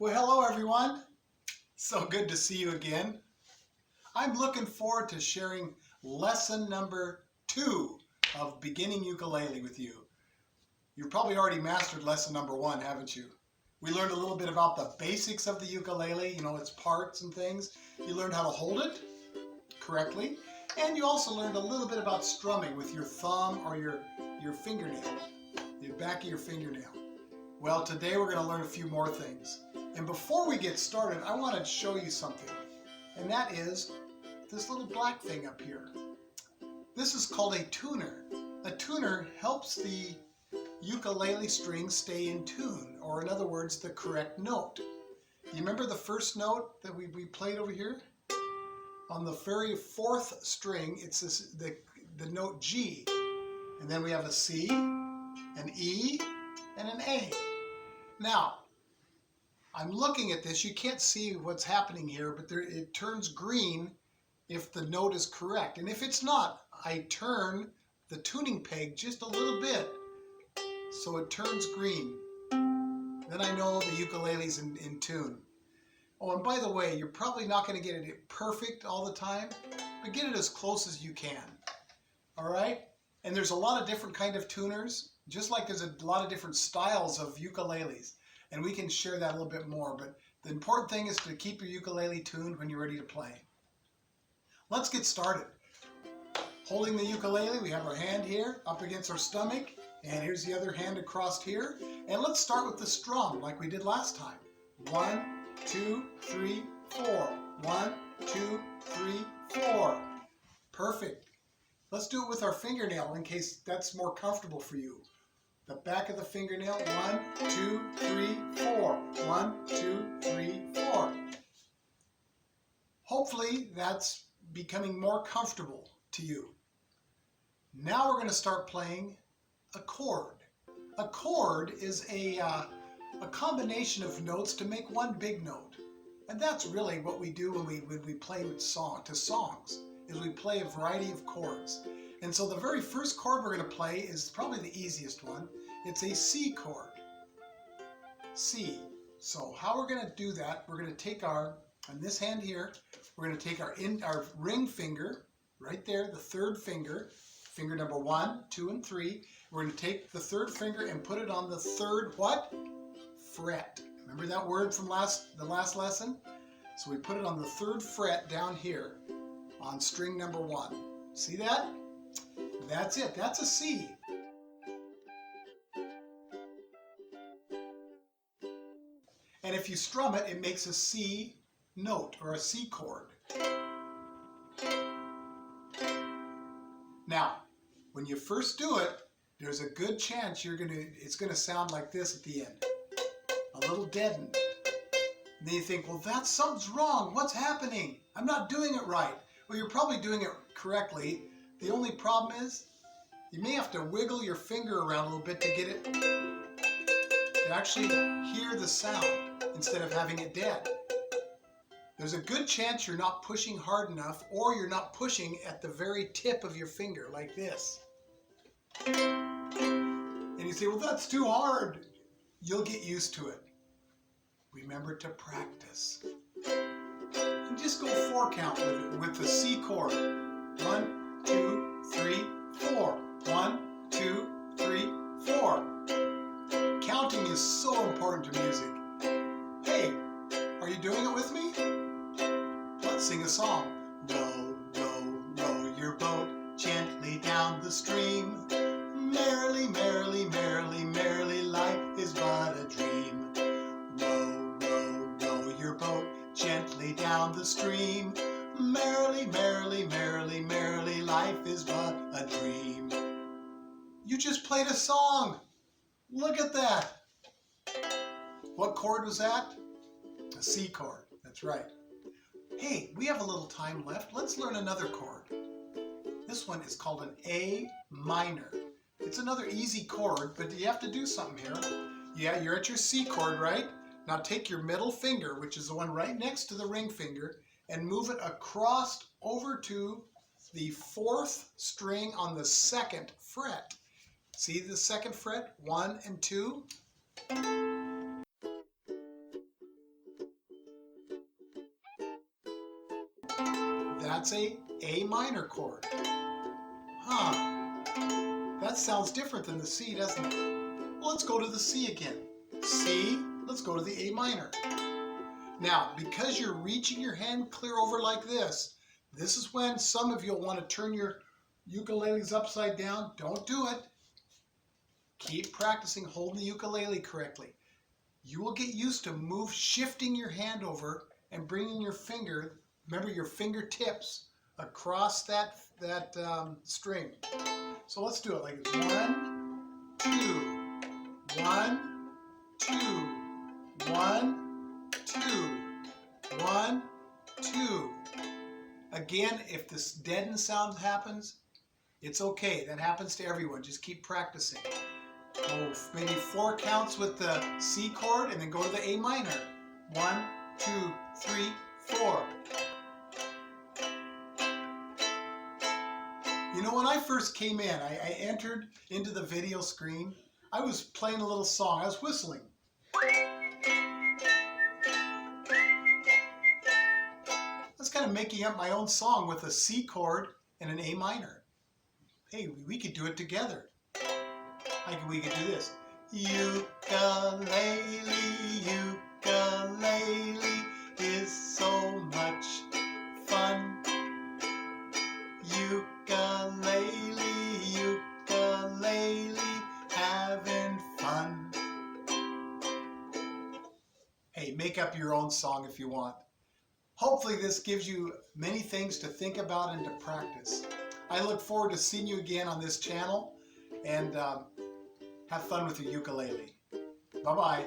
Well, hello everyone. So good to see you again. I'm looking forward to sharing lesson number 2 of beginning ukulele with you. You've probably already mastered lesson number 1, haven't you? We learned a little bit about the basics of the ukulele, its parts and things. You learned how to hold it correctly, and you also learned a little bit about strumming with your thumb or your fingernail, the back of your fingernail. Well, today we're going to learn a few more things. And before we get started, I want to show you something, and that is this little black thing up here. This is called a tuner. A tuner helps the ukulele strings stay in tune, or in other words, the correct note. You remember the first note that we played over here? On the very 4th string, it's the note G, and then we have a C, an E, and an A. Now, I'm looking at this. You can't see what's happening here, but it turns green if the note is correct. And if it's not, I turn the tuning peg just a little bit so it turns green. Then I know the ukulele's in tune. Oh, and by the way, you're probably not going to get it perfect all the time, but get it as close as you can. All right? And there's a lot of different kind of tuners, just like there's a lot of different styles of ukuleles. And we can share that a little bit more, but the important thing is to keep your ukulele tuned when you're ready to play. Let's get started. Holding the ukulele, we have our hand here up against our stomach, and here's the other hand across here. And let's start with the strum like we did last time. 1, 2, 3, 4. 1, 2, 3, 4. Perfect. Let's do it with our fingernail in case that's more comfortable for you. The back of the fingernail, 1, 2, 3, 4. 1, 2, 3, 4. Hopefully that's becoming more comfortable to you. Now we're going to start playing a chord. A chord is a combination of notes to make one big note. And that's really what we do when we play with songs, is we play a variety of chords. And so the very first chord we're going to play is probably the easiest one. It's a C chord. C. So how we're going to do that, we're going to take on this hand here, we're going to take our ring finger, right there, the 3rd finger, finger number 1, 2, and 3. We're going to take the 3rd finger and put it on the 3rd what? Fret. Remember that word from the last lesson? So we put it on the 3rd fret down here on string number 1. See that? That's it. That's a C. And if you strum it, it makes a C note or a C chord. Now, when you first do it, there's a good chance it's gonna sound like this at the end. A little deadened. And then you think, well, something's wrong. What's happening? I'm not doing it right. Well, you're probably doing it correctly. The only problem is you may have to wiggle your finger around a little bit to get it to actually hear the sound instead of having it dead. There's a good chance you're not pushing hard enough, or you're not pushing at the very tip of your finger like this. And you say, well, that's too hard. You'll get used to it. Remember to practice. And just go 4 count with it, with the C chord. 1, 2, 3, 4. 1, 2, 3, 4. Counting is so important to music. Hey, are you doing it with me? Let's sing a song. Row, row, row your boat gently down the stream. Merrily, merrily, merrily, merrily, life is but a dream. Row, row, row your boat gently down the stream. Merrily, merrily, merrily, merrily, life is but a dream. You just played a song. Look at that. What chord was that? A C chord. That's right. Hey, we have a little time left. Let's learn another chord. This one is called an A minor. It's another easy chord, but you have to do something here. Yeah, you're at your C chord, right? Now take your middle finger, which is the one right next to the ring finger, and move it across over to the 4th string on the 2nd fret. See the 2nd fret? 1 and 2. That's a A minor chord. Huh. That sounds different than the C, doesn't it? Well, let's go to the C again. C, let's go to the A minor. Now, because you're reaching your hand clear over like this is when some of you will want to turn your ukuleles upside down. Don't do it. Keep practicing holding the ukulele correctly. You will get used to shifting your hand over and bringing your finger, remember your fingertips, across that string. So let's do it like this. 1, 2, 1, 2, 1, 2, 1, 2. Again, if this deadened sound happens, it's okay. That happens to everyone. Just keep practicing. Go maybe 4 counts with the C chord and then go to the A minor. 1, 2, 3, 4. You know, when I first came in, I entered into the video screen. I was playing a little song. I was whistling. I was kind of making up my own song with a C chord and an A minor. Hey, we could do it together. We could do this. Ukulele, ukulele is so much fun. Ukulele, ukulele, having fun. Hey, make up your own song if you want. Hopefully this gives you many things to think about and to practice. I look forward to seeing you again on this channel, and have fun with your ukulele. Bye-bye.